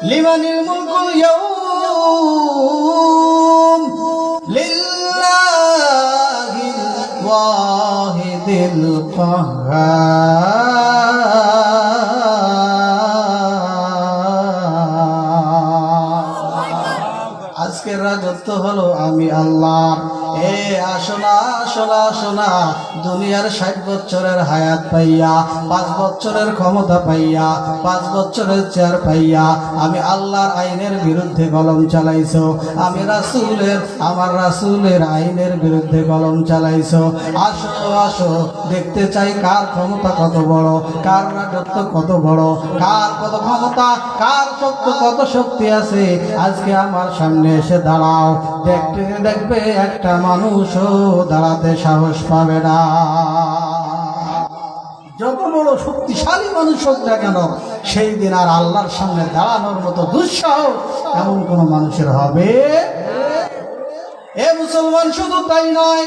লিমানিল মুলকুল ইয়াউম লিল্লাহিল ওয়াহিদিল কাহ্হার। আজকের রাজত্ব হলো আমি আল্লাহ। এ আসোনা আসোনা আসোনা, দুনিয়ার 60 বছরের হায়াত পাইয়া, 5 বছরের ক্ষমতা পাইয়া, 5 বছরের চেয়ার পাইয়া আমি আল্লাহর আইনের বিরুদ্ধে কলম চালাইছো, আমি রাসূলের আমার রাসূলের আইনের বিরুদ্ধে কলম চালাইছো। আসো আসো, দেখতে চাই কার ক্ষমতা কত বড়, কার রাজত্ব কত বড়, কার কত ক্ষমতা, কার শক্তি কত শক্তি আছে। আজকে আমার সামনে এসে দাঁড়াও, দেখতে দেখবে একটা মানুষও দাঁড়াতে সাহস পাবে না। যত বড় শক্তিশালী মানুষ হোক না কেন, সেই দিন আর আল্লাহর সামনে দাঁড়ানোর মতো দুঃসাহস এমন কোন মানুষের হবে। এ মুসলমান, শুধু তাই নয়,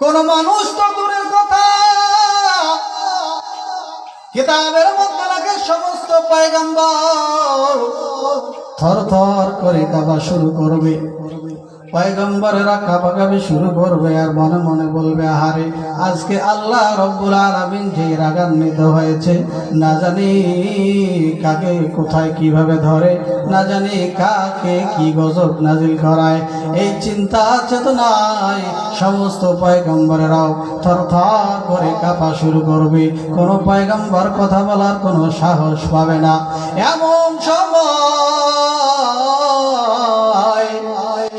কোন মানুষ তো দূরের কথা, কিতাবের মধ্যে লাগে সমস্ত পয়গম্বর থর থর করে কাঁপা শুরু করবে। পয়গম্বরেরা কাঁপাকাঁপি শুরু করবে আর মনে মনে বলবে, আহারে আজকে আল্লাহ রব্বুল আলামিন যে রাগান্বিত হয়েছে, না জানি কাকে কোথায় কিভাবে ধরে, না জানি কাকে কি গজব নাজিল করায়। এই চিন্তা চেতনায় সমস্ত পয়গম্বরেরাও থরথর করে কাঁপা শুরু করবে। কোন পয়গম্বর কথা বলার কোনো সাহস পাবে না। এমন সময়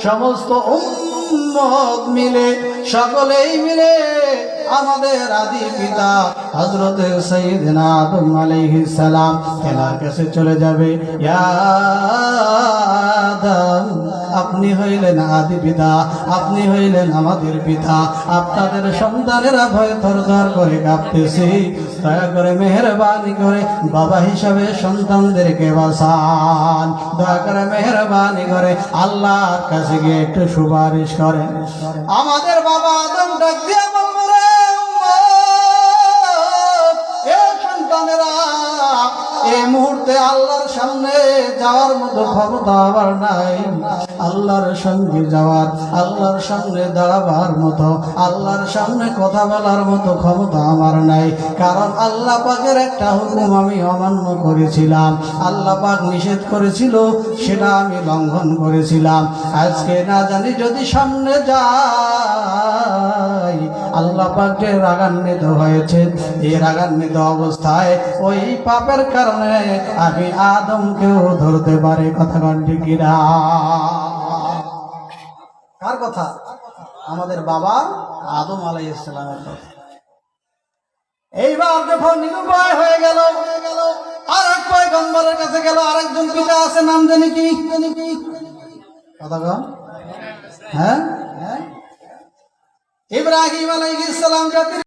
সমস্ত উম্মত মিলে, সকলেই মিলে আমাদের আদি পিতা হযরত সাইয়েদনা আদম আলাইহিস সালাম তেনার কাছে চলে যাবে। ইয়া আদম, আপনি হইলেন আদি পিতা, আপনি হইলেন আমাদের পিতা, আপনাদের সন্তানেরা ভয় থরথর করে কাঁপতেছে, দয়া করে মেহেরবানি করে বাবা হিসাবে সন্তানদেরকে বাঁচান, দয়া করে মেহেরবানি করে আল্লাহর কাছে গিয়ে একটু সুপারিশ করেন। আমাদের বাবা আদম ডাক দিয়া বলবে, রে এ সন্তানেরা, এই মুহূর্তে আল্লাহর সামনে যাওয়ার মতো ক্ষমতা আমার নাই, আল্লাহর সঙ্গে যাওয়ার, আল্লাহর সামনে দাঁড়াবার মতো, আল্লাহর সামনে কথা বলার মতো ক্ষমতা আমার নাই। কারণ আল্লাহ পাকের একটা হুকুম আমি অমান্য করেছিলাম, আল্লাহ পাক নিষেধ করেছিল, সেটা আমি লঙ্ঘন করেছিলাম। আজকে না জানি যদি সামনে যাই, আল্লাহ পাক যে রাগান্বিত হয়েছে, এই রাগান্বিত অবস্থায় ওই পাপের কারণে আমি আদমকেও ধরতে পারি। কথা ঠিক কিনা? কার কথা? আমাদের বাবা আদম আলাইহিস সালামের কথা। এইবার যখন নিরুপায় হয়ে গেল, আরেক পয়গম্বরের কাছে গেল। আরেকজন পিতা আছে, নাম জানি কি? কথা কন। হ্যাঁ, ইব্রাহিম আলাইহিস সালাম জাতির